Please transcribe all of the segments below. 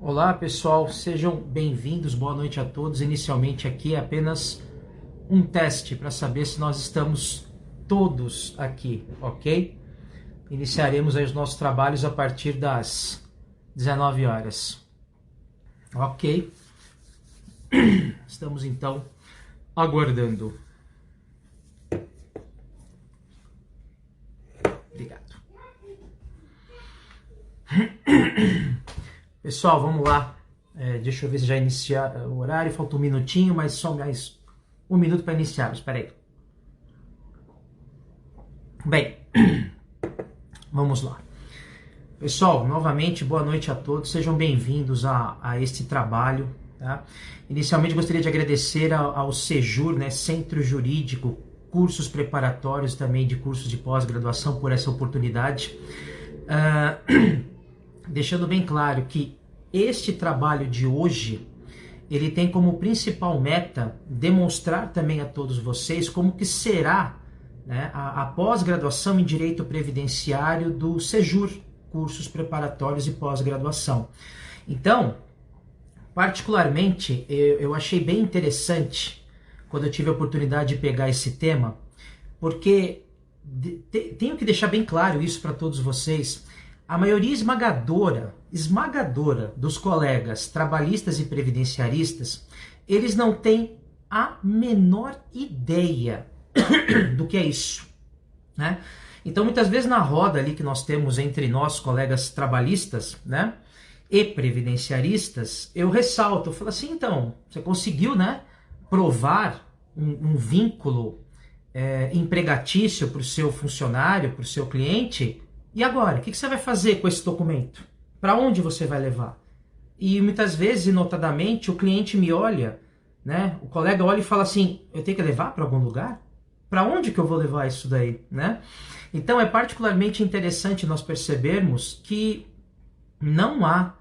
Olá pessoal, sejam bem-vindos, boa noite a todos. Inicialmente aqui é apenas um teste para saber se nós estamos todos aqui, ok? Iniciaremos aí os nossos trabalhos a partir das 19 horas, ok? Estamos então aguardando. Obrigado. Pessoal, vamos lá. Deixa eu ver se já inicia o horário. Falta um minutinho, mas só mais um minuto para iniciar. Espera aí. Bem, vamos lá. Pessoal, novamente, boa noite a todos. Sejam bem-vindos a este trabalho. Tá? Inicialmente, gostaria de agradecer ao Sejur, né, Centro Jurídico, cursos preparatórios também de cursos de pós-graduação, por essa oportunidade. Deixando bem claro que este trabalho de hoje, ele tem como principal meta demonstrar também a todos vocês como que será, né, a pós-graduação em Direito Previdenciário do Sejur, cursos preparatórios e pós-graduação. Então, particularmente, eu achei bem interessante quando eu tive a oportunidade de pegar esse tema, porque tenho que deixar bem claro isso para todos vocês. A maioria esmagadora dos colegas trabalhistas e previdenciaristas, eles não têm a menor ideia do que é isso, né? Então, muitas vezes na roda ali que nós temos entre nós, colegas trabalhistas, né, e previdenciaristas, eu ressalto, eu falo assim, então, você conseguiu, né, provar um vínculo empregatício para o seu funcionário, para o seu cliente? E agora, o que você vai fazer com esse documento? Para onde você vai levar? E muitas vezes, e notadamente, o cliente me olha, né? O colega olha e fala assim, eu tenho que levar para algum lugar? Para onde que eu vou levar isso daí, né? Então é particularmente interessante nós percebermos que não há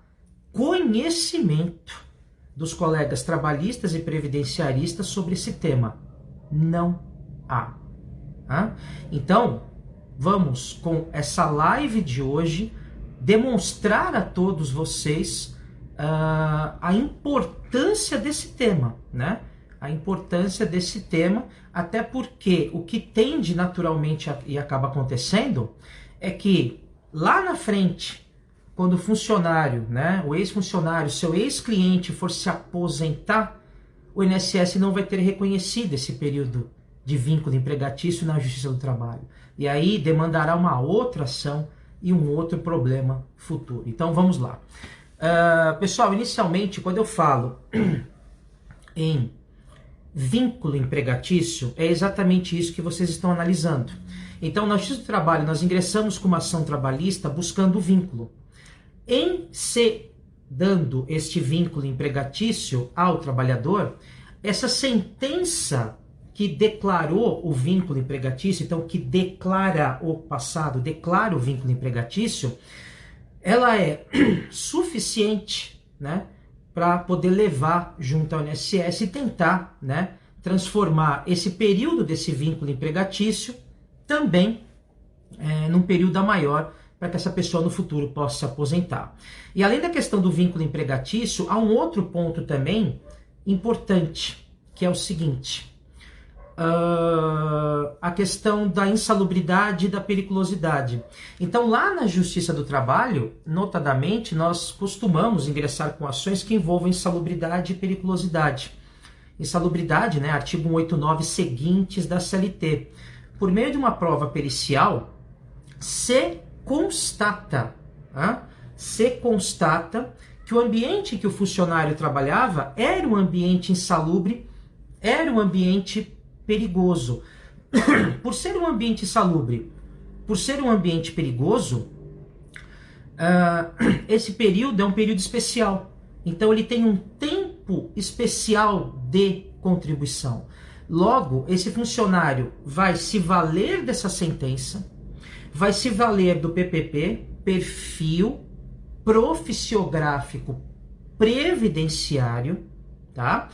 conhecimento dos colegas trabalhistas e previdenciaristas sobre esse tema. Não há. Tá? Então, vamos, com essa live de hoje, demonstrar a todos vocês a importância desse tema, né? A importância desse tema, até porque o que tende naturalmente e acaba acontecendo é que lá na frente, quando o funcionário, né, o ex-funcionário, seu ex-cliente for se aposentar, o INSS não vai ter reconhecido esse período de vínculo empregatício na Justiça do Trabalho. E aí demandará uma outra ação e um outro problema futuro. Então vamos lá. Pessoal, inicialmente, quando eu falo em vínculo empregatício, é exatamente isso que vocês estão analisando. Então, na Justiça do Trabalho, nós ingressamos com uma ação trabalhista buscando o vínculo. Em se dando este vínculo empregatício ao trabalhador, essa sentença que declarou o vínculo empregatício, então que declara o passado, declara o vínculo empregatício, ela é suficiente, né, para poder levar junto ao INSS e tentar, né, transformar esse período desse vínculo empregatício também num período maior para que essa pessoa no futuro possa se aposentar. E além da questão do vínculo empregatício, há um outro ponto também importante, que é o seguinte: a questão da insalubridade e da periculosidade. Então, lá na Justiça do Trabalho, notadamente, nós costumamos ingressar com ações que envolvem insalubridade e periculosidade. Insalubridade, né, artigo 189 seguintes da CLT. Por meio de uma prova pericial, se constata que o ambiente em que o funcionário trabalhava era um ambiente insalubre, era um ambiente perigoso. Por ser um ambiente insalubre, por ser um ambiente perigoso, esse período é um período especial. Então ele tem um tempo especial de contribuição. Logo, esse funcionário vai se valer dessa sentença, vai se valer do PPP, perfil profissiográfico previdenciário, tá?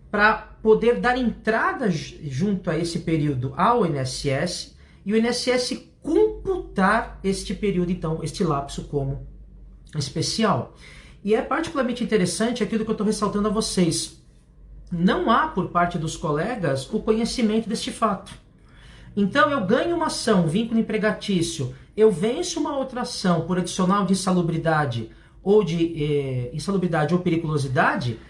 Para poder dar entrada junto a esse período ao INSS e o INSS computar este período, então, este lapso como especial. E é particularmente interessante aquilo que eu estou ressaltando a vocês. Não há por parte dos colegas o conhecimento deste fato. Então eu ganho uma ação, vínculo empregatício, eu venço uma outra ação por adicional de insalubridade ou de insalubridade ou periculosidade,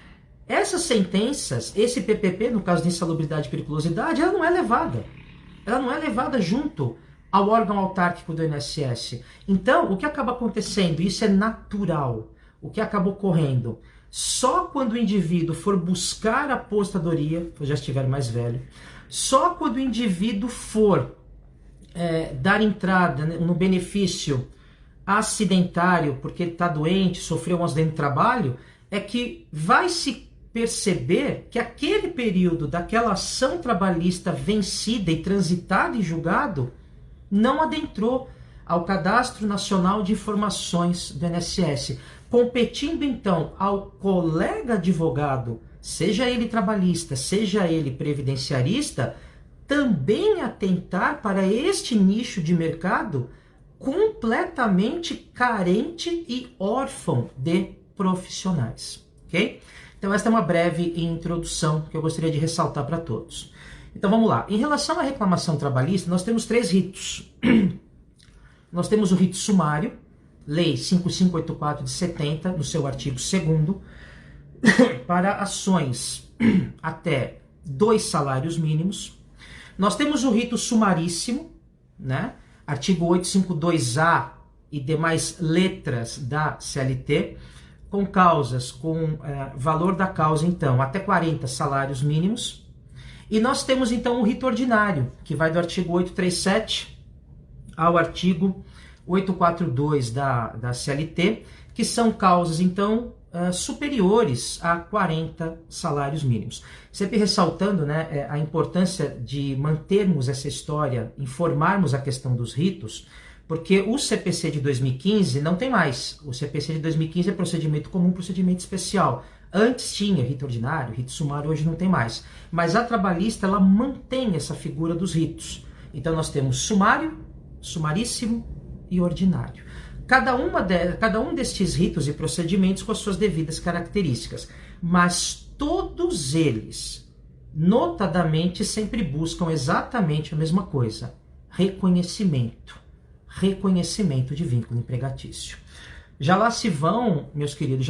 essas sentenças, esse PPP, no caso de insalubridade e periculosidade, ela não é levada. Ela não é levada junto ao órgão autárquico do INSS. Então, o que acaba acontecendo? Isso é natural. O que acaba ocorrendo? Só quando o indivíduo for buscar a apostadoria, se já estiver mais velho, só quando o indivíduo for dar entrada no benefício acidentário, porque ele está doente, sofreu um acidente de trabalho, é que vai se perceber que aquele período daquela ação trabalhista vencida e transitada e julgado não adentrou ao Cadastro Nacional de Informações do INSS, competindo então ao colega advogado, seja ele trabalhista, seja ele previdenciarista, também atentar para este nicho de mercado completamente carente e órfão de profissionais, ok? Então esta é uma breve introdução que eu gostaria de ressaltar para todos. Então vamos lá. Em relação à reclamação trabalhista, nós temos 3 ritos. Nós temos o rito sumário, Lei 5584 de 70, no seu artigo 2º, para ações até 2 salários mínimos. Nós temos o rito sumaríssimo, né? Artigo 852A e demais letras da CLT, com causas, com valor da causa, então, até 40 salários mínimos. E nós temos, então, o rito ordinário, que vai do artigo 837 ao artigo 842 da CLT, que são causas, então, superiores a 40 salários mínimos. Sempre ressaltando, né, a importância de mantermos essa história, informarmos a questão dos ritos, porque o CPC de 2015 não tem mais. O CPC de 2015 é procedimento comum, procedimento especial. Antes tinha rito ordinário, rito sumário, hoje não tem mais. Mas a trabalhista, ela mantém essa figura dos ritos. Então nós temos sumário, sumaríssimo e ordinário. Cada um destes ritos e procedimentos com as suas devidas características. Mas todos eles, notadamente, sempre buscam exatamente a mesma coisa. Reconhecimento de vínculo empregatício. Já lá se vão, meus queridos,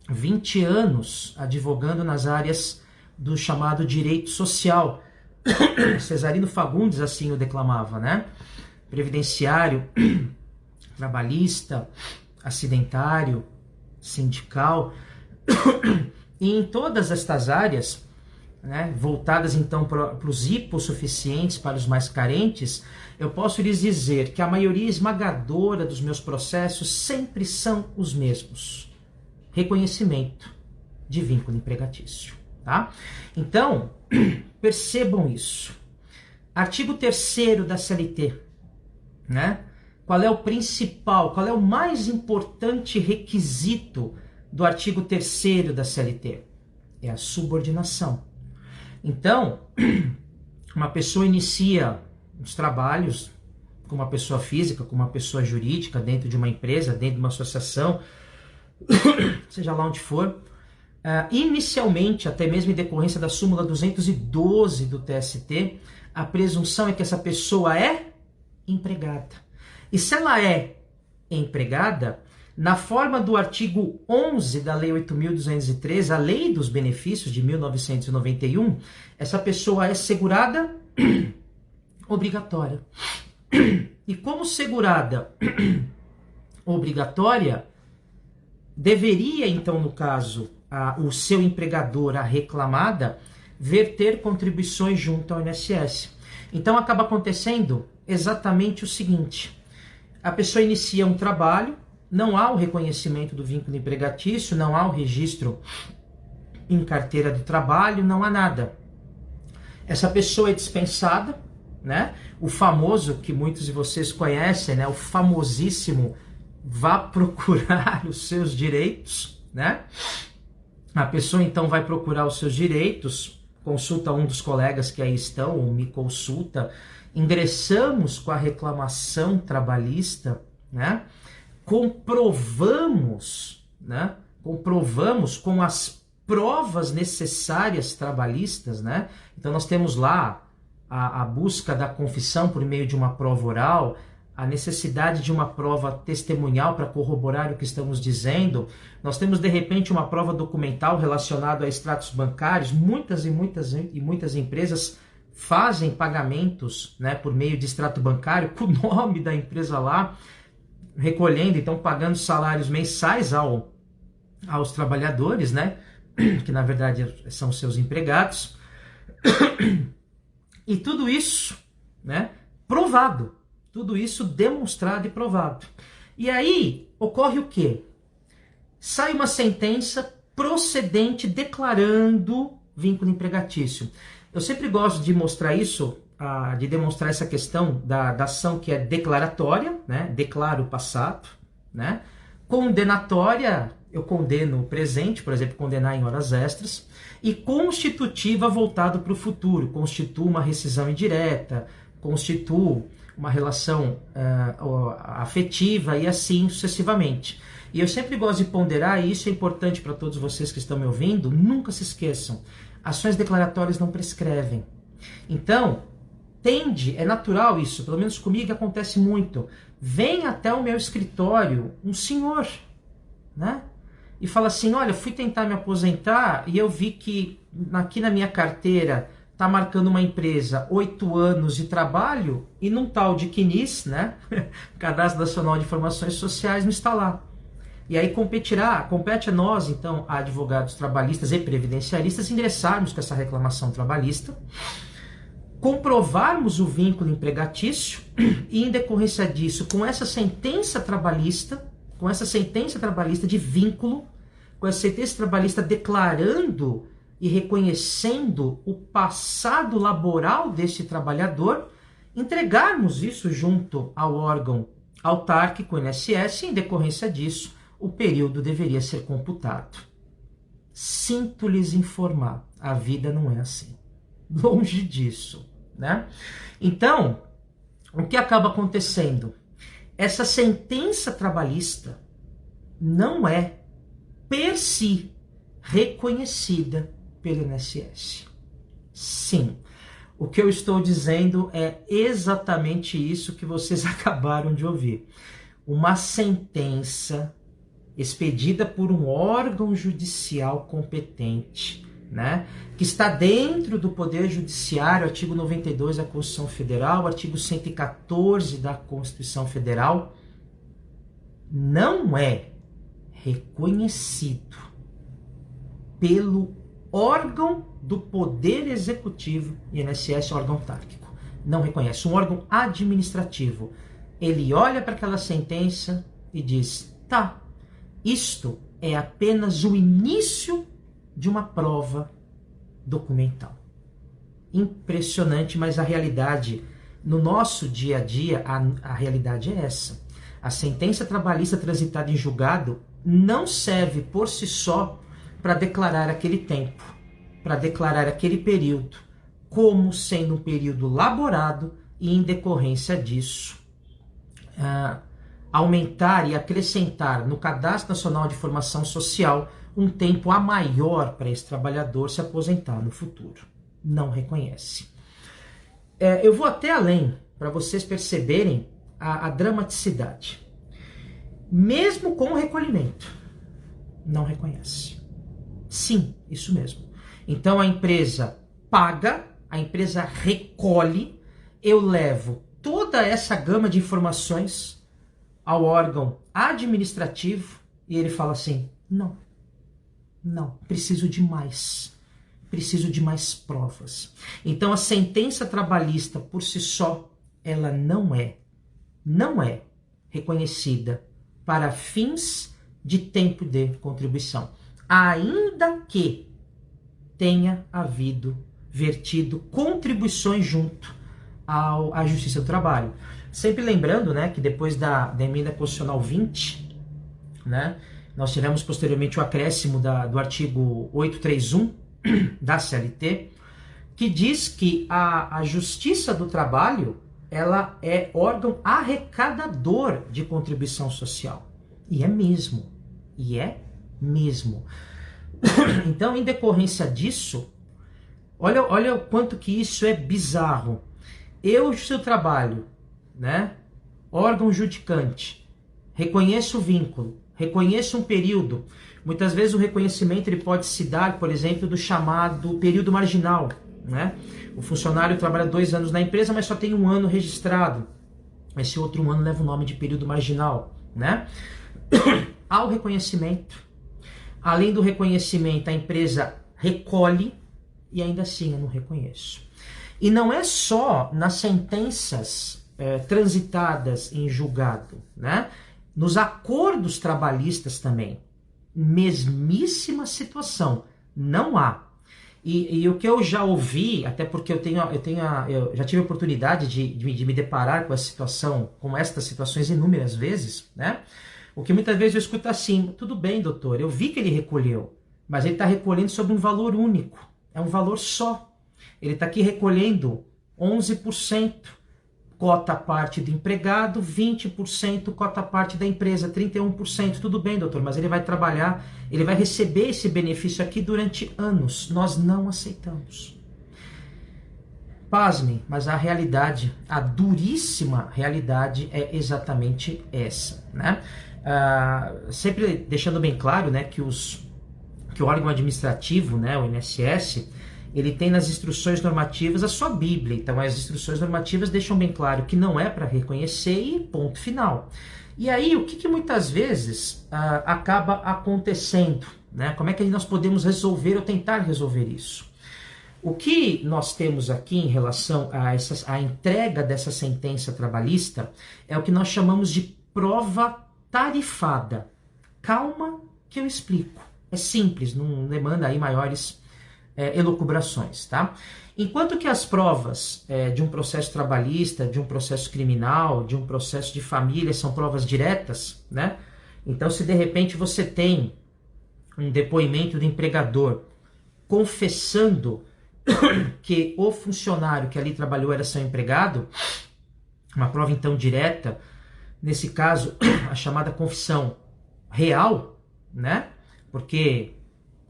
20 anos advogando nas áreas do chamado direito social. Cesarino Fagundes assim o declamava, né? Previdenciário, trabalhista, acidentário, sindical. E em todas estas áreas, né, voltadas então para os hipossuficientes, para os mais carentes, eu posso lhes dizer que a maioria esmagadora dos meus processos sempre são os mesmos. Reconhecimento de vínculo empregatício. Tá? Então, percebam isso. Artigo 3º da CLT. Né? Qual é o principal, qual é o mais importante requisito do artigo 3º da CLT? É a subordinação. Então, uma pessoa inicia os trabalhos com uma pessoa física, com uma pessoa jurídica, dentro de uma empresa, dentro de uma associação, seja lá onde for, inicialmente, até mesmo em decorrência da súmula 212 do TST, a presunção é que essa pessoa é empregada. E se ela é empregada, na forma do artigo 11 da Lei 8.213, a Lei dos Benefícios de 1991, essa pessoa é segurada obrigatória. E como segurada obrigatória, deveria, então, no caso, o seu empregador, a reclamada, verter contribuições junto ao INSS. Então, acaba acontecendo exatamente o seguinte: a pessoa inicia um trabalho, não há o reconhecimento do vínculo empregatício, não há o registro em carteira do trabalho, não há nada. Essa pessoa é dispensada, né? O famoso, que muitos de vocês conhecem, né? O famosíssimo vá procurar os seus direitos, né? A pessoa então vai procurar os seus direitos, consulta um dos colegas que aí estão, ou me consulta, ingressamos com a reclamação trabalhista, né? comprovamos, né? Comprovamos com as provas necessárias trabalhistas, né? Então nós temos lá a busca da confissão por meio de uma prova oral, a necessidade de uma prova testemunhal para corroborar o que estamos dizendo. Nós temos, de repente, uma prova documental relacionada a extratos bancários. Muitas empresas fazem pagamentos, né, por meio de extrato bancário, com o nome da empresa lá, recolhendo, então pagando salários mensais aos trabalhadores, né, que na verdade são seus empregados. E tudo isso, né, provado. Tudo isso demonstrado e provado. E aí ocorre o quê? Sai uma sentença procedente declarando vínculo empregatício. Eu sempre gosto de mostrar isso, de demonstrar essa questão da ação que é declaratória, né? Declaro o passado, né? Condenatória, eu condeno o presente, por exemplo, condenar em horas extras, e constitutiva voltado para o futuro, constitua uma rescisão indireta, constitua uma relação afetiva e assim sucessivamente. E eu sempre gosto de ponderar, e isso é importante para todos vocês que estão me ouvindo, nunca se esqueçam, ações declaratórias não prescrevem. Então, é natural isso, pelo menos comigo acontece muito. Vem até o meu escritório um senhor, né? E fala assim, olha, fui tentar me aposentar e eu vi que aqui na minha carteira está marcando uma empresa 8 anos de trabalho e num tal de CNIS, né? Cadastro Nacional de Informações Sociais, não está lá. E aí compete a nós, então, a advogados trabalhistas e previdenciaristas, ingressarmos com essa reclamação trabalhista, comprovarmos o vínculo empregatício e, em decorrência disso, com essa sentença trabalhista de vínculo, com essa sentença trabalhista declarando e reconhecendo o passado laboral desse trabalhador, entregarmos isso junto ao órgão autárquico, INSS, e, em decorrência disso, o período deveria ser computado. Sinto lhes informar, a vida não é assim. Longe disso, né? Então, o que acaba acontecendo? Essa sentença trabalhista não é, per si, reconhecida pelo INSS. Sim, o que eu estou dizendo é exatamente isso que vocês acabaram de ouvir. Uma sentença expedida por um órgão judicial competente, né, que está dentro do Poder Judiciário, artigo 92 da Constituição Federal, artigo 114 da Constituição Federal, não é reconhecido pelo órgão do Poder Executivo, INSS, órgão autárquico. Não reconhece. Um órgão administrativo. Ele olha para aquela sentença e diz, tá, isto é apenas o início de uma prova documental. Impressionante, mas a realidade, no nosso dia a dia, a realidade é essa. A sentença trabalhista transitada em julgado não serve por si só para declarar aquele tempo, para declarar aquele período como sendo um período laborado e, em decorrência disso, aumentar e acrescentar no Cadastro Nacional de Informação Social um tempo a maior para esse trabalhador se aposentar no futuro. Não reconhece. Eu vou até além para vocês perceberem a dramaticidade. Mesmo com o recolhimento, não reconhece. Sim, isso mesmo. Então a empresa paga, a empresa recolhe, eu levo toda essa gama de informações ao órgão administrativo e ele fala assim, não, preciso de mais provas. Então a sentença trabalhista por si só, ela não é reconhecida para fins de tempo de contribuição, ainda que tenha havido vertido contribuições junto à Justiça do Trabalho. Sempre lembrando, né, que depois da Emenda Constitucional 20, né, nós tivemos posteriormente o acréscimo do artigo 831 da CLT, que diz que a Justiça do Trabalho ela é órgão arrecadador de contribuição social. E é mesmo. E é mesmo. Então, em decorrência disso, olha o quanto que isso é bizarro. Eu, seu trabalho, né? Órgão judicante, reconheço o vínculo, reconheço um período. Muitas vezes o reconhecimento ele pode se dar, por exemplo, do chamado período marginal, né? O funcionário trabalha 2 anos na empresa, mas só tem 1 ano registrado. Esse outro 1 ano leva o nome de período marginal, né? Há o reconhecimento. Além do reconhecimento, a empresa recolhe e ainda assim eu não reconheço. E não é só nas sentenças transitadas em julgado, né? Nos acordos trabalhistas também. Mesmíssima situação. Não há. E o que eu já ouvi, até porque eu já tive a oportunidade de me deparar com essa situação, com estas situações inúmeras vezes, né? O que muitas vezes eu escuto assim, tudo bem, doutor, eu vi que ele recolheu, mas ele está recolhendo sobre um valor único, é um valor só. Ele está aqui recolhendo 11%, cota parte do empregado, 20% cota parte da empresa, 31%. Tudo bem, doutor, mas ele vai trabalhar, ele vai receber esse benefício aqui durante anos. Nós não aceitamos. Pasmem, mas a realidade, a duríssima realidade é exatamente essa, né? Sempre deixando bem claro, né, que o órgão administrativo, né, o INSS, ele tem nas instruções normativas a sua Bíblia. Então as instruções normativas deixam bem claro que não é para reconhecer e ponto final. E aí o que muitas vezes acaba acontecendo, né? Como é que nós podemos resolver ou tentar resolver isso? O que nós temos aqui em relação a entrega dessa sentença trabalhista é o que nós chamamos de prova tarifada. Calma que eu explico. É simples, não demanda aí maiores elucubrações, tá? Enquanto que as provas de um processo trabalhista, de um processo criminal, de um processo de família são provas diretas, né? Então, se de repente você tem um depoimento do empregador confessando que o funcionário que ali trabalhou era seu empregado, uma prova então direta, nesse caso a chamada confissão real, né? Porque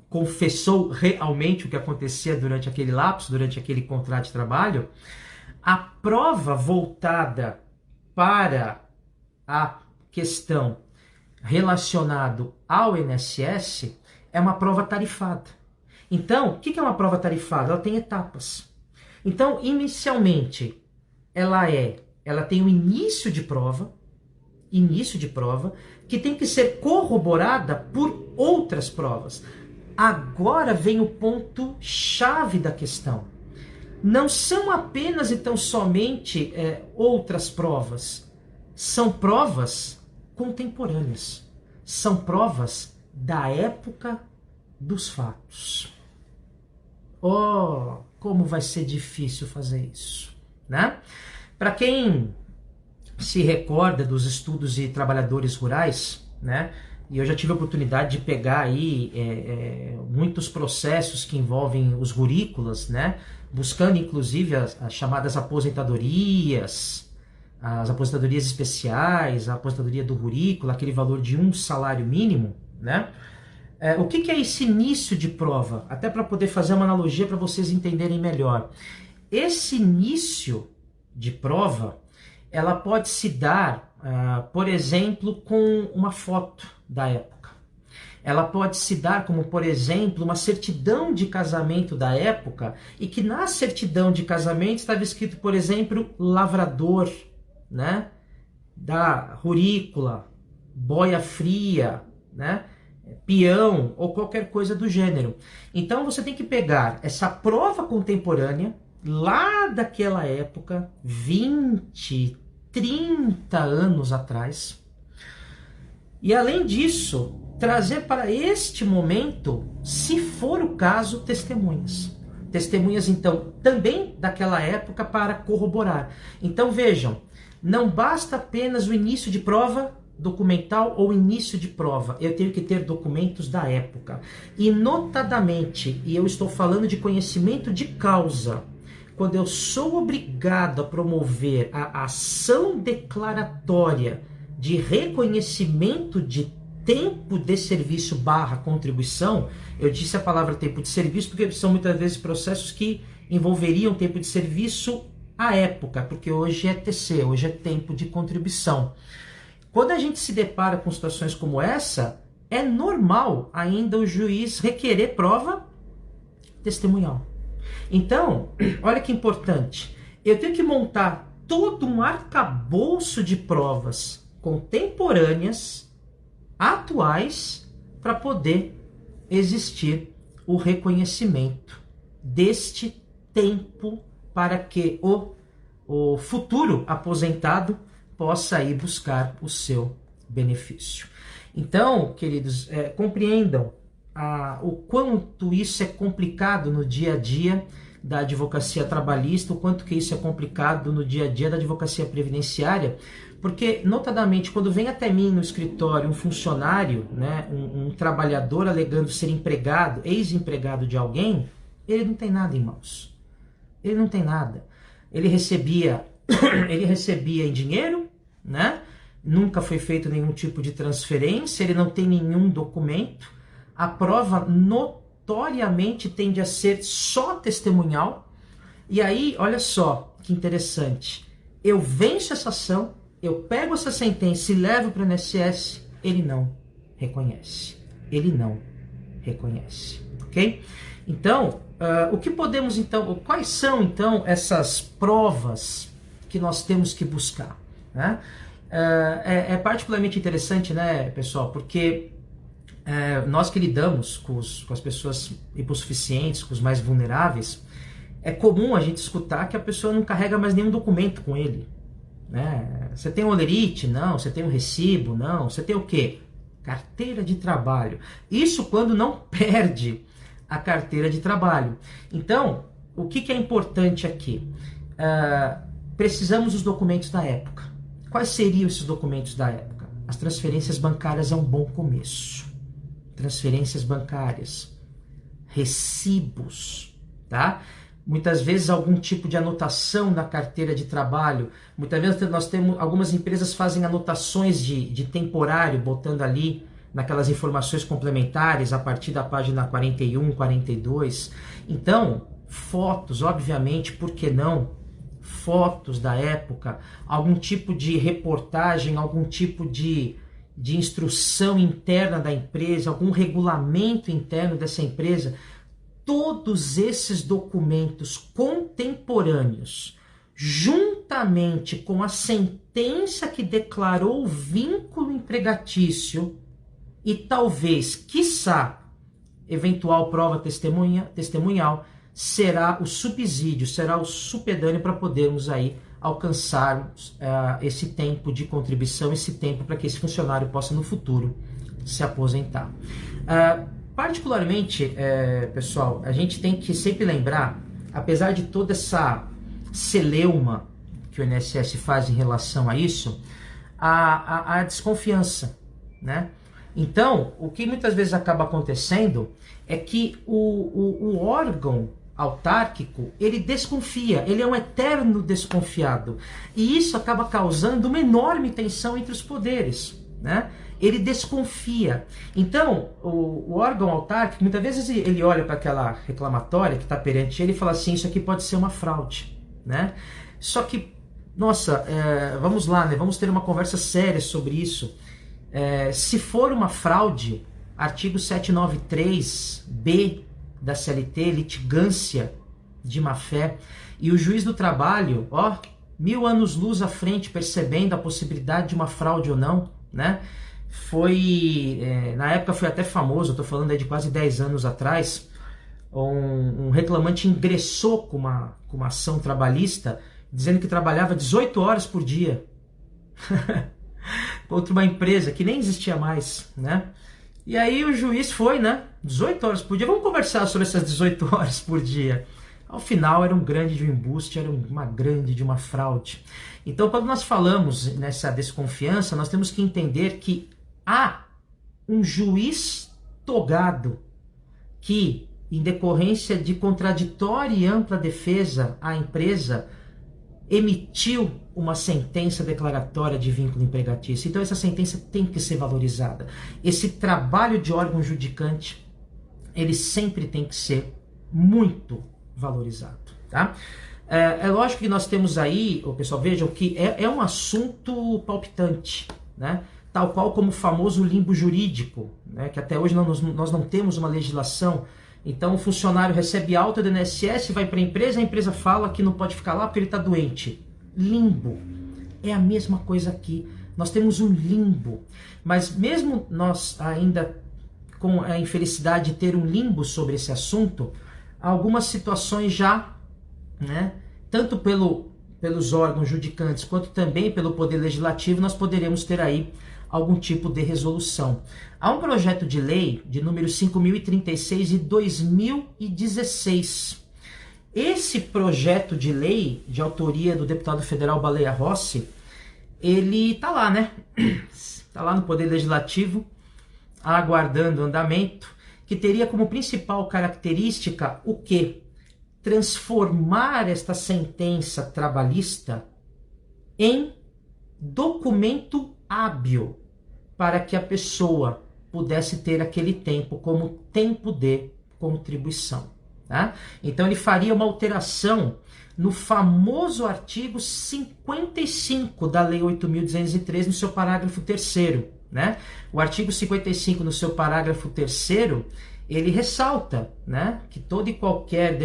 confessou realmente o que acontecia durante aquele lapso, durante aquele contrato de trabalho, a prova voltada para a questão relacionada ao INSS é uma prova tarifada. Então, o que é uma prova tarifada? Ela tem etapas. Então, inicialmente, ela tem um início de prova, que tem que ser corroborada por outras provas. Agora vem o ponto chave da questão. Não são apenas e tão somente outras provas. São provas contemporâneas. São provas da época dos fatos. Oh, como vai ser difícil fazer isso, né? Para quem se recorda dos estudos de trabalhadores rurais, né? E eu já tive a oportunidade de pegar aí muitos processos que envolvem os rurícolas, né? Buscando inclusive as chamadas aposentadorias, as aposentadorias especiais, a aposentadoria do rurícola, aquele valor de 1 salário mínimo, né? O que é esse início de prova? Até para poder fazer uma analogia para vocês entenderem melhor. Esse início de prova, ela pode se dar, por exemplo, com uma foto da época. Ela pode se dar como, por exemplo, uma certidão de casamento da época e que na certidão de casamento estava escrito, por exemplo, lavrador, né? Da rurícola, boia fria, né? Peão ou qualquer coisa do gênero. Então você tem que pegar essa prova contemporânea lá daquela época, 20, 30 anos atrás, e além disso, trazer para este momento, se for o caso, testemunhas. Testemunhas, então, também daquela época para corroborar. Então vejam, não basta apenas o início de prova documental ou início de prova, eu tenho que ter documentos da época. E notadamente, e eu estou falando de conhecimento de causa, quando eu sou obrigado a promover a ação declaratória de reconhecimento de tempo de serviço barra contribuição, eu disse a palavra tempo de serviço porque são muitas vezes processos que envolveriam tempo de serviço à época, porque hoje é TC, hoje é tempo de contribuição. Quando a gente se depara com situações como essa, é normal ainda o juiz requerer prova testemunhal. Então, olha que importante, eu tenho que montar todo um arcabouço de provas contemporâneas, atuais, para poder existir o reconhecimento deste tempo para que o futuro aposentado possa ir buscar o seu benefício. Então, queridos, compreendam o quanto isso é complicado no dia a dia da advocacia trabalhista, o quanto que isso é complicado no dia a dia da advocacia previdenciária, porque, notadamente, quando vem até mim no escritório um funcionário, né, um trabalhador alegando ser empregado, ex-empregado de alguém, ele não tem nada em mãos. Ele não tem nada. Ele recebia em dinheiro, né? Nunca foi feito nenhum tipo de transferência, ele não tem nenhum documento. A prova notoriamente tende a ser só testemunhal. E aí, olha só que interessante. Eu venço essa ação, eu pego essa sentença e levo para o INSS, ele não reconhece. Ele não reconhece, ok? Então, o que podemos então, quais são então essas provas que nós temos que buscar, né? É particularmente interessante, né, pessoal, porque nós que lidamos com as pessoas hipossuficientes, com os mais vulneráveis, é comum a gente escutar que a pessoa não carrega mais nenhum documento com ele, né? Você tem um olerite? Não. Você tem um recibo? Não. Você tem o quê? Carteira de trabalho. Isso quando não perde a carteira de trabalho. Então, o que é importante aqui? Precisamos dos documentos da época. Quais seriam esses documentos da época? As transferências bancárias é um bom começo. Transferências bancárias, recibos, tá? Muitas vezes algum tipo de anotação na carteira de trabalho. Muitas vezes nós temos, algumas empresas fazem anotações de temporário, botando ali naquelas informações complementares a partir da página 41, 42. Então, fotos, obviamente, por que não? Fotos da época, algum tipo de reportagem, algum tipo de instrução interna da empresa, algum regulamento interno dessa empresa. Todos esses documentos contemporâneos, juntamente com a sentença que declarou o vínculo empregatício e talvez, quiçá, eventual prova testemunhal, será o subsídio, será o supedâneo para podermos aí alcançarmos esse tempo de contribuição, esse tempo para que esse funcionário possa no futuro se aposentar. Particularmente, pessoal, a gente tem que sempre lembrar, apesar de toda essa celeuma que o INSS faz em relação a isso, a desconfiança, né? Então, o que muitas vezes acaba acontecendo é que o órgão autárquico, ele desconfia, ele é um eterno desconfiado. E isso acaba causando uma enorme tensão entre os poderes, né? Ele desconfia. Então, o órgão autárquico, muitas vezes ele olha para aquela reclamatória que está perante ele e fala assim, isso aqui pode ser uma fraude, né? Só que, nossa, vamos lá, né? Vamos ter uma conversa séria sobre isso. Se for uma fraude, artigo 793B da CLT, litigância de má-fé, e o juiz do trabalho, 1000 anos-luz à frente, percebendo a possibilidade de uma fraude ou não, né? Na época foi até famoso, eu estou falando aí de quase 10 anos atrás, um reclamante ingressou com uma ação trabalhista, dizendo que trabalhava 18 horas por dia, contra uma empresa que nem existia mais, né? E aí o juiz foi, né? 18 horas por dia. Vamos conversar sobre essas 18 horas por dia. Ao final era um grande de um embuste, era uma grande de uma fraude. Então, quando nós falamos nessa desconfiança, nós temos que entender que há um juiz togado que, em decorrência de contraditória e ampla defesa à empresa, emitiu uma sentença declaratória de vínculo empregatício. Então essa sentença tem que ser valorizada. Esse trabalho de órgão judicante, ele sempre tem que ser muito valorizado, tá? É lógico que nós temos aí, o pessoal, vejam que é um assunto palpitante, né? Tal qual como o famoso limbo jurídico, né? Que até hoje nós não temos uma legislação. Então o funcionário recebe alta do INSS, vai para a empresa fala que não pode ficar lá porque ele está doente. Limbo. É a mesma coisa aqui. Nós temos um limbo. Mas mesmo nós ainda com a infelicidade de ter um limbo sobre esse assunto, algumas situações já, né, tanto pelos órgãos judicantes quanto também pelo Poder Legislativo, nós poderemos ter aí algum tipo de resolução. Há um projeto de lei de número 5.036 de 2016. Esse projeto de lei, de autoria do deputado federal Baleia Rossi, ele está lá, né? Está lá no Poder Legislativo, aguardando andamento, que teria como principal característica o quê? Transformar esta sentença trabalhista em documento hábil para que a pessoa pudesse ter aquele tempo como tempo de contribuição. Tá? Então ele faria uma alteração no famoso artigo 55 da Lei 8.203 no seu parágrafo 3º. Né? O artigo 55 no seu parágrafo 3º, ele ressalta, né, que todo e qualquer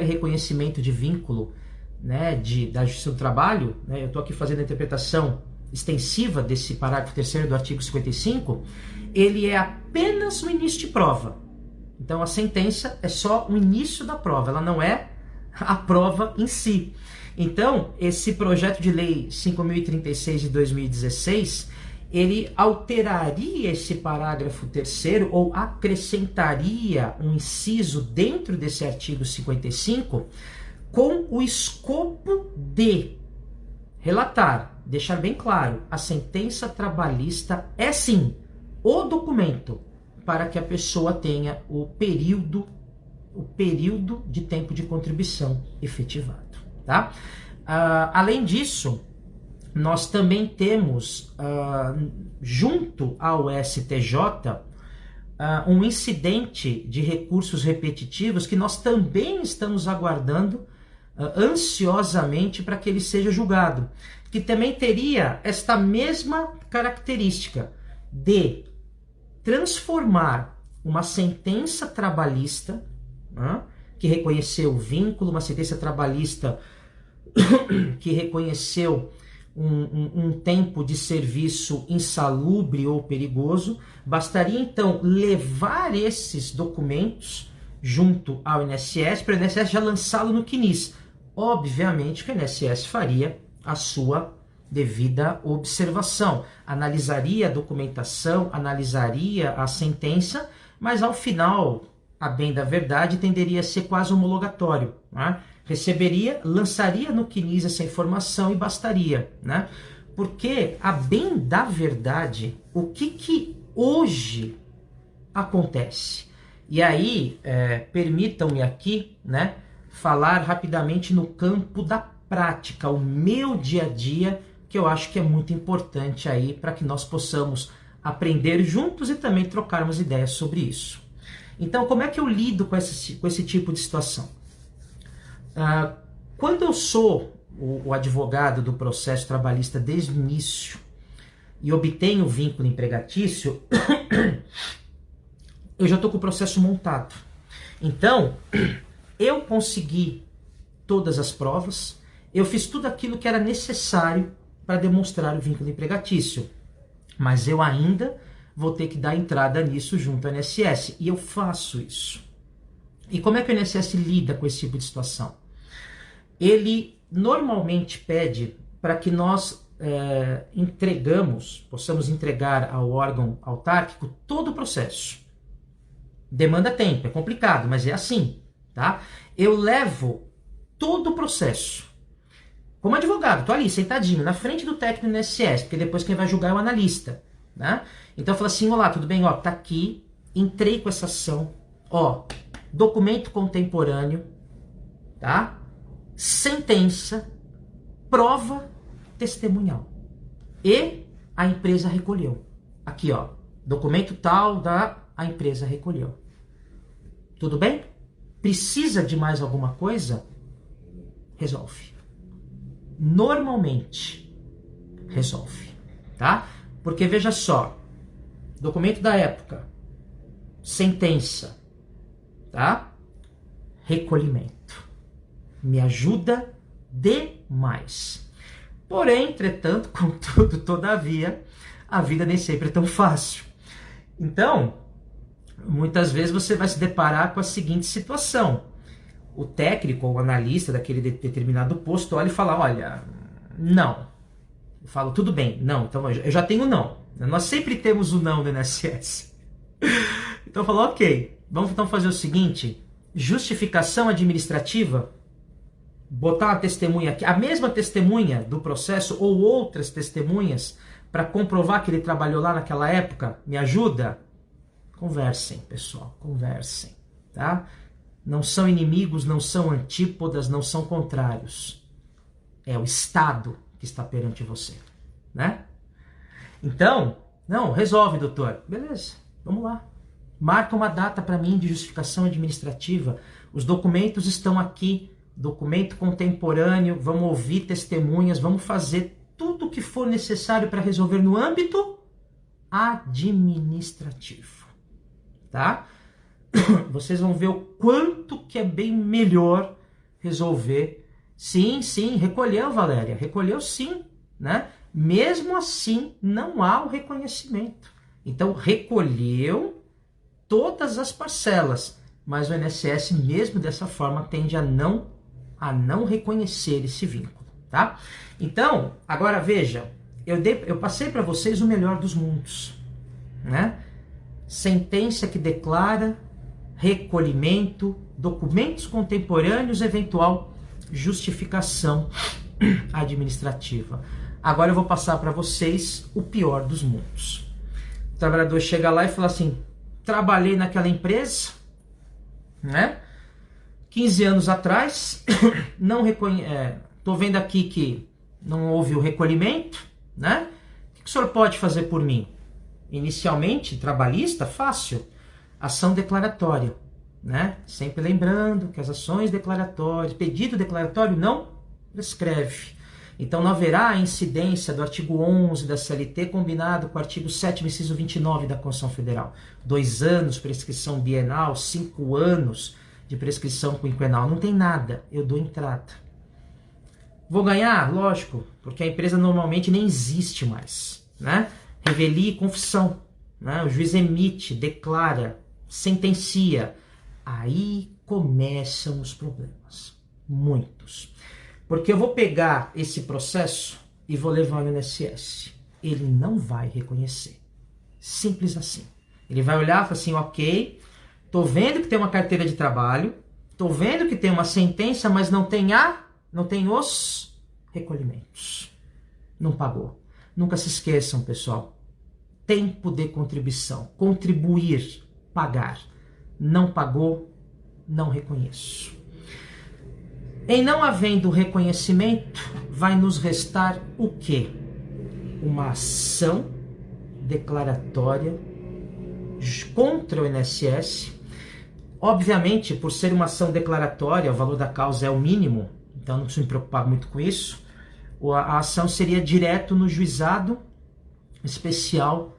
reconhecimento de vínculo, né, da Justiça do Trabalho, né, eu estou aqui fazendo a interpretação extensiva desse parágrafo 3º do artigo 55, ele é apenas o início de prova. Então a sentença é só o início da prova, ela não é a prova em si. Então esse projeto de lei 5.036 de 2016, ele alteraria esse parágrafo 3º ou acrescentaria um inciso dentro desse artigo 55 com o escopo de relatar, deixar bem claro, a sentença trabalhista é sim o documento para que a pessoa tenha o período de tempo de contribuição efetivado. Tá? Além disso, nós também temos, junto ao STJ, um incidente de recursos repetitivos que nós também estamos aguardando ansiosamente para que ele seja julgado, que também teria esta mesma característica de transformar uma sentença trabalhista, que reconheceu o vínculo, uma sentença trabalhista que reconheceu um tempo de serviço insalubre ou perigoso, bastaria então levar esses documentos junto ao INSS, para o INSS já lançá-lo no CNIS. Obviamente que o INSS faria a sua devida observação, analisaria a documentação, analisaria a sentença, mas ao final, a bem da verdade, tenderia a ser quase homologatório, né? Receberia, lançaria no CNIS essa informação e bastaria, né? Porque, a bem da verdade, o que hoje acontece? E aí, permitam-me aqui, né, falar rapidamente no campo da prática, o meu dia a dia, que eu acho que é muito importante aí para que nós possamos aprender juntos e também trocarmos ideias sobre isso. Então, como é que eu lido com esse tipo de situação? Quando eu sou o advogado do processo trabalhista desde o início e obtenho o vínculo empregatício, eu já estou com o processo montado. Então, eu consegui todas as provas, eu fiz tudo aquilo que era necessário para demonstrar o vínculo empregatício, mas eu ainda vou ter que dar entrada nisso junto ao INSS, e eu faço isso. E como é que o INSS lida com esse tipo de situação? Ele normalmente pede para que nós possamos entregar ao órgão autárquico todo o processo. Demanda tempo, é complicado, mas é assim, tá? Eu levo todo o processo. Como advogado, tô ali, sentadinho, na frente do técnico do INSS, porque depois quem vai julgar é o analista, né? Então eu falo assim, olá, tudo bem? Ó, tá aqui, entrei com essa ação, ó, documento contemporâneo, tá? sentença, prova testemunhal. E a empresa recolheu. Aqui, ó, documento tal a empresa recolheu. Tudo bem? Precisa de mais alguma coisa? Resolve. Normalmente, resolve, tá? Porque veja só, documento da época, sentença, tá? Recolhimento. Me ajuda demais. Porém, entretanto, contudo, todavia, a vida nem sempre é tão fácil. Então, muitas vezes você vai se deparar com a seguinte situação. O técnico ou o analista daquele determinado posto olha e fala, olha, não. Eu falo, tudo bem, não, então eu já tenho não. Nós sempre temos o não no INSS. Então eu falo, ok, vamos então fazer o seguinte, justificação administrativa, botar uma testemunha aqui, a mesma testemunha do processo ou outras testemunhas para comprovar que ele trabalhou lá naquela época, me ajuda? Conversem, pessoal, conversem, tá? Não são inimigos, não são antípodas, não são contrários. É o Estado que está perante você, né? Então, não, resolve, doutor. Beleza, vamos lá. Marca uma data para mim de justificação administrativa. Os documentos estão aqui, documento contemporâneo, vamos ouvir testemunhas, vamos fazer tudo o que for necessário para resolver no âmbito administrativo, tá? Vocês vão ver o quanto que é bem melhor resolver. Sim, recolheu, Valéria, recolheu sim, né? Mesmo assim, não há o reconhecimento. Então, recolheu todas as parcelas, mas o INSS, mesmo dessa forma, tende a não reconhecer esse vínculo, tá? Então, agora veja, eu passei para vocês o melhor dos mundos, né? Sentença que declara recolhimento, documentos contemporâneos, eventual justificação administrativa. Agora eu vou passar para vocês o pior dos mundos. O trabalhador chega lá e fala assim, trabalhei naquela empresa, né? 15 anos atrás, tô vendo aqui que não houve o recolhimento, né? O que o senhor pode fazer por mim? Inicialmente, trabalhista, fácil. Ação declaratória, né? Sempre lembrando que as ações declaratórias, pedido declaratório não prescreve. Então não haverá incidência do artigo 11 da CLT combinado com o artigo 7º, inciso 29 da Constituição Federal. 2 anos, prescrição bienal, 5 anos de prescrição quinquenal. Não tem nada, eu dou entrada. Vou ganhar? Lógico, porque a empresa normalmente nem existe mais, né? Revelia e confissão, né? O juiz emite, declara, sentencia. Aí começam os problemas, muitos. Porque eu vou pegar esse processo e vou levar no INSS. Ele não vai reconhecer. Simples assim. Ele vai olhar e falar assim, ok, tô vendo que tem uma carteira de trabalho, tô vendo que tem uma sentença, mas não tem os recolhimentos. Não pagou. Nunca se esqueçam, pessoal. Tempo de contribuição. Contribuir, pagar. Não pagou, não reconheço. Em não havendo reconhecimento, vai nos restar o quê? Uma ação declaratória contra o INSS. Obviamente, por ser uma ação declaratória, o valor da causa é o mínimo, então não preciso me preocupar muito com isso. A ação seria direto no juizado especial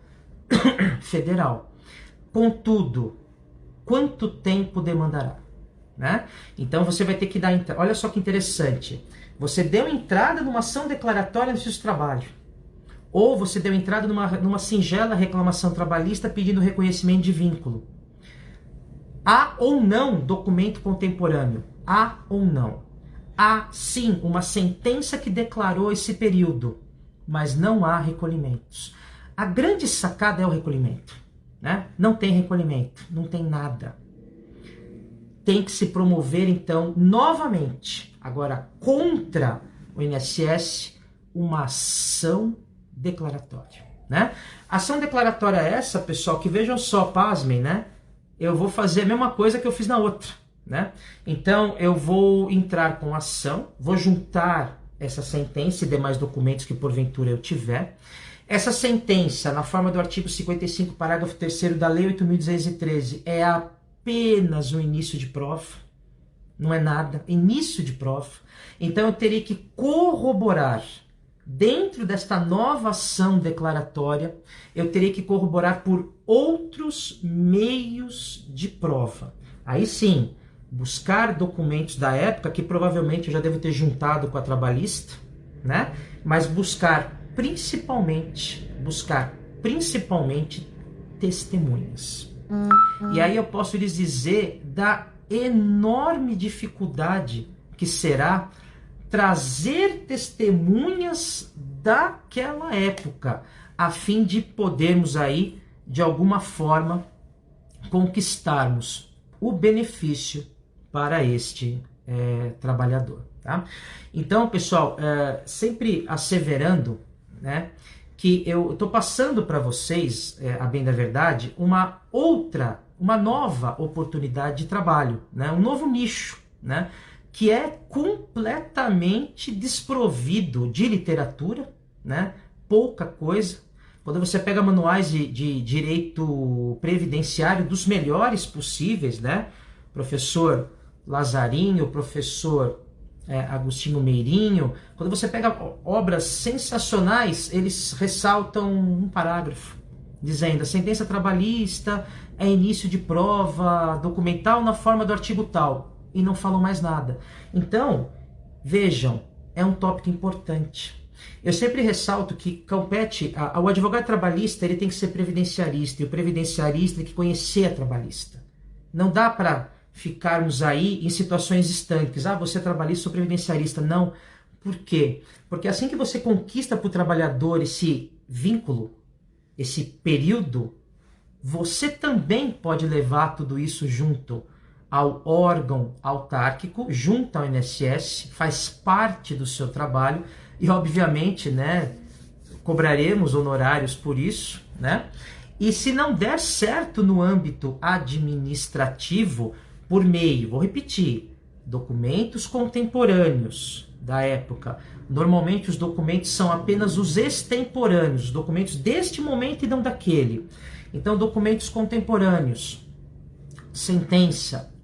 federal. Contudo, quanto tempo demandará? Né? Então você vai ter que dar entrada. Olha só que interessante. Você deu entrada numa ação declaratória no seu trabalho. Ou você deu entrada numa singela reclamação trabalhista pedindo reconhecimento de vínculo. Há ou não documento contemporâneo? Há ou não? Há sim uma sentença que declarou esse período, mas não há recolhimentos. A grande sacada é o recolhimento, né? Não tem recolhimento, não tem nada. Tem que se promover, então, novamente, agora contra o INSS, uma ação declaratória, né? Ação declaratória essa, pessoal, que vejam só, pasmem, né? Eu vou fazer a mesma coisa que eu fiz na outra, né? Então, eu vou entrar com ação, vou juntar essa sentença e demais documentos que porventura eu tiver. Essa sentença, na forma do artigo 55, parágrafo 3º da Lei 8.213, é apenas o início de prova, não é nada, início de prova. Então, eu teria que corroborar, dentro desta nova ação declaratória, eu teria que corroborar por outros meios de prova. Aí sim, buscar documentos da época, que provavelmente eu já devo ter juntado com a trabalhista, né? Mas buscar principalmente testemunhas. E aí eu posso lhes dizer da enorme dificuldade que será trazer testemunhas daquela época, a fim de podermos aí, de alguma forma, conquistarmos o benefício para este trabalhador. Tá? Então, pessoal, sempre asseverando, né, que eu estou passando para vocês, a bem da verdade, uma nova oportunidade de trabalho, né, um novo nicho, né, que é completamente desprovido de literatura, né, pouca coisa. Quando você pega manuais de direito previdenciário dos melhores possíveis, né, professor Lazarinho, professor Agostinho Meirinho, quando você pega obras sensacionais, eles ressaltam um parágrafo, dizendo: a sentença trabalhista é início de prova documental na forma do artigo tal, e não falam mais nada. Então, vejam, é um tópico importante. Eu sempre ressalto que compete ao advogado trabalhista, ele tem que ser previdenciarista, e o previdenciarista tem que conhecer a trabalhista. Não dá para ficarmos aí em situações estanques. Você é trabalhista, sou previdenciarista. Não. Por quê? Porque assim que você conquista para o trabalhador esse vínculo, esse período, você também pode levar tudo isso junto ao órgão autárquico, junto ao INSS, faz parte do seu trabalho e, obviamente, né, cobraremos honorários por isso, né? E se não der certo no âmbito administrativo, por meio, vou repetir, documentos contemporâneos da época. Normalmente os documentos são apenas os extemporâneos, os documentos deste momento e não daquele. Então, documentos contemporâneos, sentença,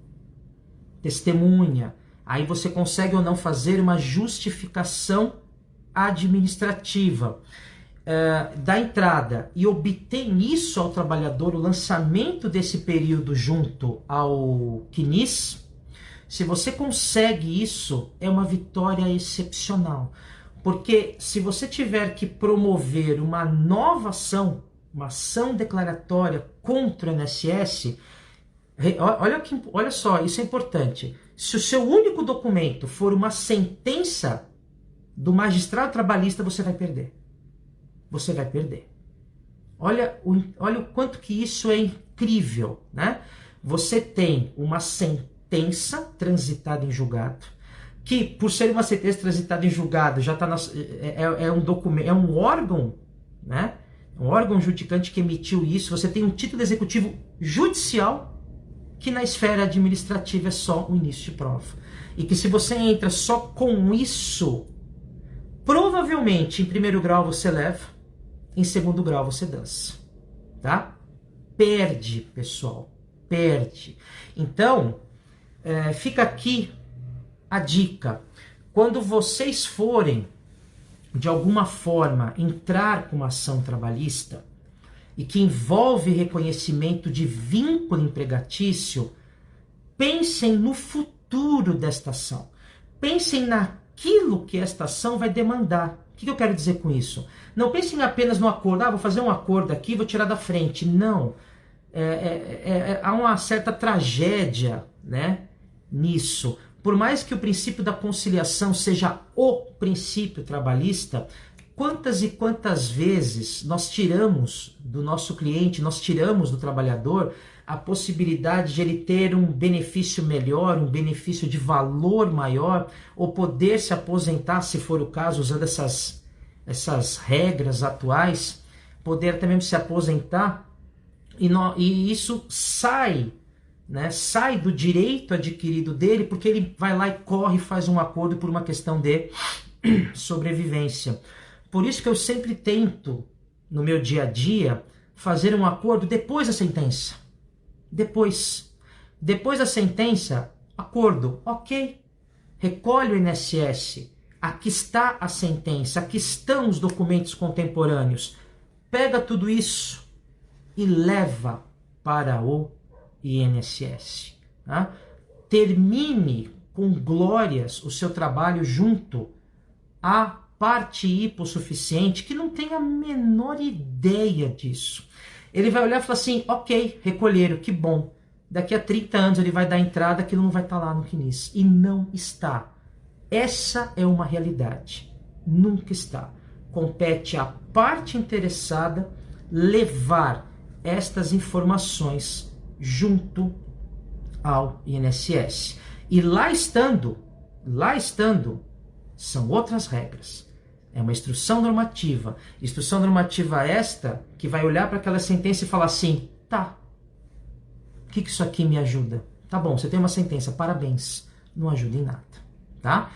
testemunha, aí você consegue ou não fazer uma justificação administrativa da entrada e obtém isso ao trabalhador, o lançamento desse período junto ao CNIS. Se você consegue isso, é uma vitória excepcional. Porque se você tiver que promover uma nova ação, uma ação declaratória contra o INSS, olha só, isso é importante. Se o seu único documento for uma sentença do magistrado trabalhista, você vai perder. Você vai perder. Olha o quanto que isso é incrível, né? Você tem uma sentença transitada em julgado, que por ser uma sentença transitada em julgado já está um documento, é um órgão, né? Um órgão judicante que emitiu isso. Você tem um título executivo judicial que na esfera administrativa é só o início de prova. E que se você entra só com isso, provavelmente em primeiro grau você leva, em segundo grau você dança, tá? Perde, pessoal, perde. Então, fica aqui a dica. Quando vocês forem, de alguma forma, entrar com uma ação trabalhista e que envolve reconhecimento de vínculo empregatício, pensem no futuro desta ação. Pensem naquilo que esta ação vai demandar. O que eu quero dizer com isso? Não pensem apenas no acordo. Vou fazer um acordo aqui, vou tirar da frente. Não. Há uma certa tragédia, né, nisso. Por mais que o princípio da conciliação seja o princípio trabalhista, quantas e quantas vezes nós tiramos do nosso cliente, nós tiramos do trabalhador a possibilidade de ele ter um benefício melhor, um benefício de valor maior, ou poder se aposentar, se for o caso, usando essas regras atuais, poder até mesmo se aposentar, e isso sai né, sai do direito adquirido dele, porque ele vai lá e corre e faz um acordo por uma questão de sobrevivência. Por isso que eu sempre tento, no meu dia a dia, fazer um acordo depois da sentença. Depois da sentença, acordo, ok, recolhe o INSS, aqui está a sentença, aqui estão os documentos contemporâneos, pega tudo isso e leva para o INSS. Tá? Termine com glórias o seu trabalho junto à parte hipossuficiente que não tem a menor ideia disso. Ele vai olhar e falar assim, ok, recolheram, que bom. Daqui a 30 anos ele vai dar entrada, aquilo não vai estar lá no CNIS. E não está. Essa é uma realidade. Nunca está. Compete à parte interessada levar estas informações junto ao INSS. E lá estando, são outras regras. É uma instrução normativa. Instrução normativa esta que vai olhar para aquela sentença e falar assim, tá, o que isso aqui me ajuda? Tá bom, você tem uma sentença, parabéns. Não ajuda em nada, tá?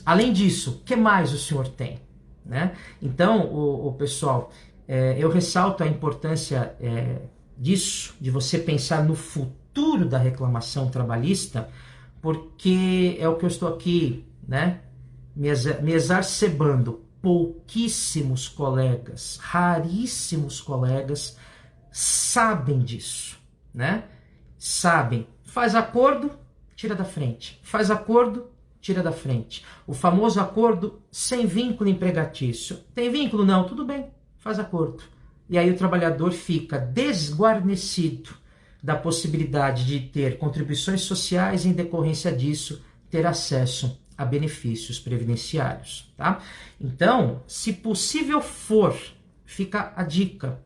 Além disso, o que mais o senhor tem? Né? Então, o pessoal, eu ressalto a importância disso, de você pensar no futuro da reclamação trabalhista, porque é o que eu estou aqui, né, me exacerbando. Pouquíssimos colegas, raríssimos colegas sabem disso, né? Sabem, faz acordo, tira da frente, faz acordo, tira da frente. O famoso acordo sem vínculo empregatício. Tem vínculo? Não, tudo bem, faz acordo. E aí o trabalhador fica desguarnecido da possibilidade de ter contribuições sociais e, em decorrência disso, ter acesso a benefícios previdenciários, tá? Então, se possível for, fica a dica,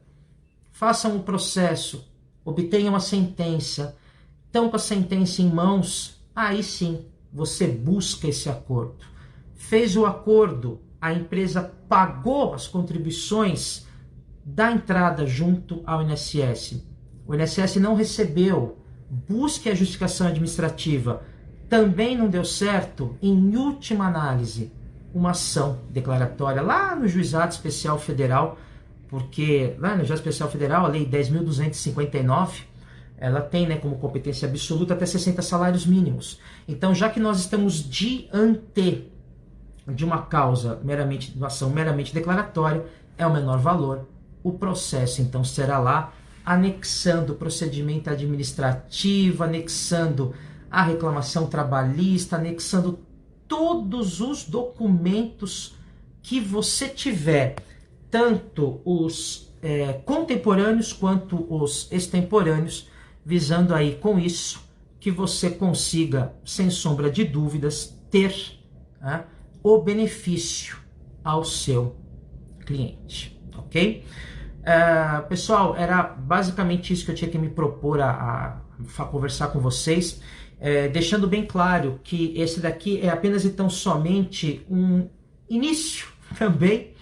façam o processo, obtenham a sentença, estão com a sentença em mãos, aí sim, você busca esse acordo. Fez o acordo, a empresa pagou as contribuições da entrada junto ao INSS. O INSS não recebeu, busque a justificação administrativa. Também não deu certo, em última análise, uma ação declaratória lá no Juizado Especial Federal, porque lá no Juizado Especial Federal, a Lei 10.259, ela tem, né, como competência absoluta até 60 salários mínimos. Então, já que nós estamos diante de uma causa meramente, de uma ação meramente declaratória, é o menor valor, o processo então será lá, anexando o procedimento administrativo, anexando a reclamação trabalhista, anexando todos os documentos que você tiver, tanto os contemporâneos quanto os extemporâneos, visando aí com isso que você consiga, sem sombra de dúvidas, ter o benefício ao seu cliente, ok? Pessoal, era basicamente isso que eu tinha que me propor a conversar com vocês. Deixando bem claro que esse daqui é apenas e tão somente um início também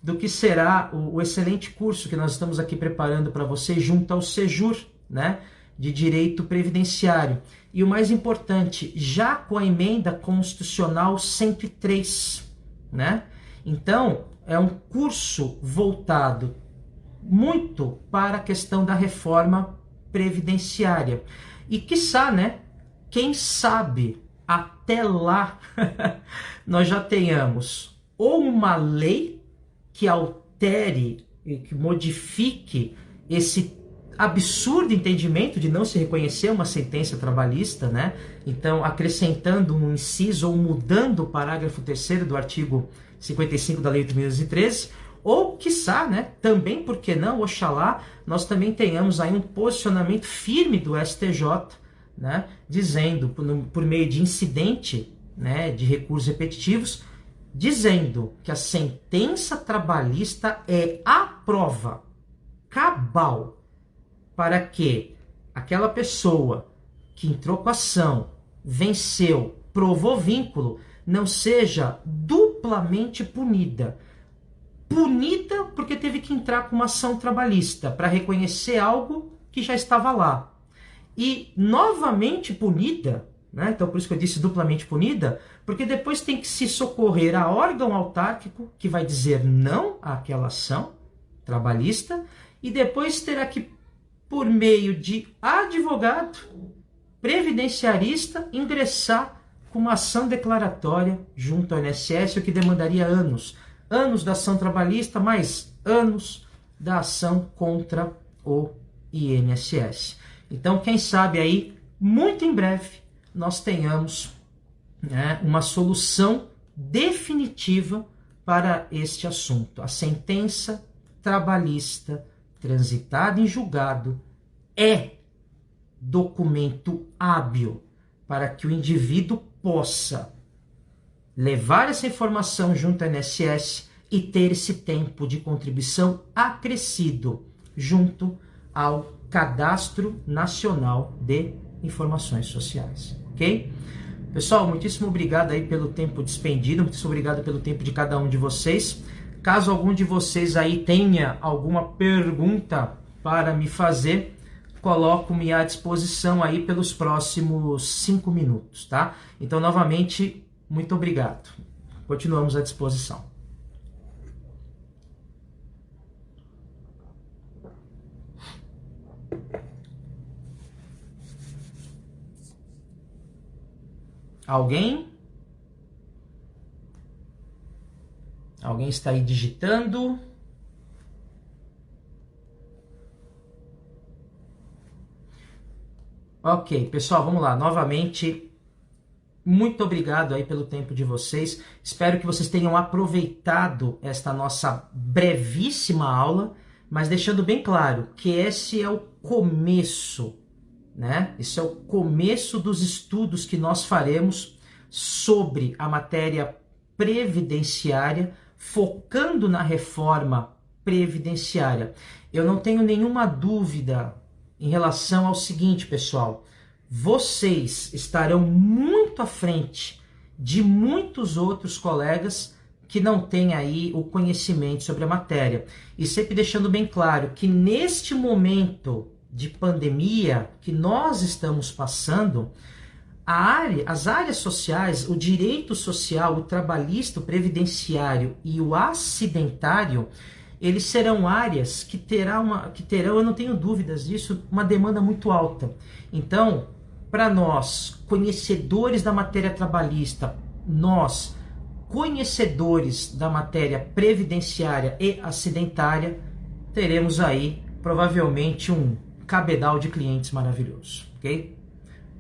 do que será o excelente curso que nós estamos aqui preparando para vocês junto ao Sejur, né, de Direito Previdenciário. E o mais importante, já com a emenda constitucional 103, né? Então, é um curso voltado muito para a questão da reforma previdenciária. E quiçá, né, quem sabe até lá nós já tenhamos ou uma lei que altere, que modifique esse absurdo entendimento de não se reconhecer uma sentença trabalhista, né? Então, acrescentando um inciso ou mudando o parágrafo 3º do artigo 55 da Lei 8.213, ou, quiçá, né, também, por que não, oxalá, nós também tenhamos aí um posicionamento firme do STJ, né, dizendo, por meio de incidente, né, de recursos repetitivos, dizendo que a sentença trabalhista é a prova cabal para que aquela pessoa que entrou com a ação, venceu, provou vínculo, não seja duplamente punida. Punida porque teve que entrar com uma ação trabalhista para reconhecer algo que já estava lá. e novamente punida, né? Então por isso que eu disse duplamente punida, porque depois tem que se socorrer a órgão autárquico que vai dizer não àquela ação trabalhista e depois terá que, por meio de advogado previdenciarista, ingressar com uma ação declaratória junto ao INSS, o que demandaria anos. Anos da ação trabalhista, mais anos da ação contra o INSS. Então, quem sabe aí, muito em breve, nós tenhamos, né, uma solução definitiva para este assunto. A sentença trabalhista transitada em julgado é documento hábil para que o indivíduo possa levar essa informação junto ao INSS e ter esse tempo de contribuição acrescido junto ao Cadastro Nacional de Informações Sociais, ok? Pessoal, muitíssimo obrigado aí pelo tempo despendido, muitíssimo obrigado pelo tempo de cada um de vocês. Caso algum de vocês aí tenha alguma pergunta para me fazer, coloco-me à disposição aí pelos próximos 5 minutos, tá? Então, novamente, muito obrigado. Continuamos à disposição. Alguém? Alguém está aí digitando? Ok, pessoal, vamos lá. Novamente, muito obrigado aí pelo tempo de vocês. Espero que vocês tenham aproveitado esta nossa brevíssima aula, mas deixando bem claro que esse é o começo, né? Esse é o começo dos estudos que nós faremos sobre a matéria previdenciária, focando na reforma previdenciária. Eu não tenho nenhuma dúvida em relação ao seguinte, pessoal: vocês estarão muito à frente de muitos outros colegas que não têm aí o conhecimento sobre a matéria. E sempre deixando bem claro que neste momento de pandemia que nós estamos passando, as áreas sociais, o direito social, o trabalhista, o previdenciário e o acidentário, eles serão áreas que terão, eu não tenho dúvidas disso, uma demanda muito alta. Então, para nós, conhecedores da matéria trabalhista, nós, conhecedores da matéria previdenciária e acidentária, teremos aí provavelmente um cabedal de clientes maravilhoso, ok?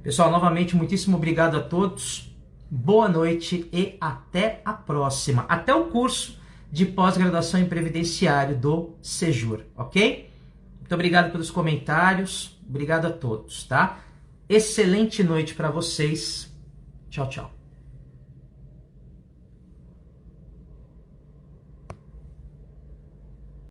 Pessoal, novamente, muitíssimo obrigado a todos, boa noite e até a próxima. Até o curso de pós-graduação em previdenciário do Sejur, ok? Muito obrigado pelos comentários, obrigado a todos, tá? Excelente noite para vocês. Tchau, tchau.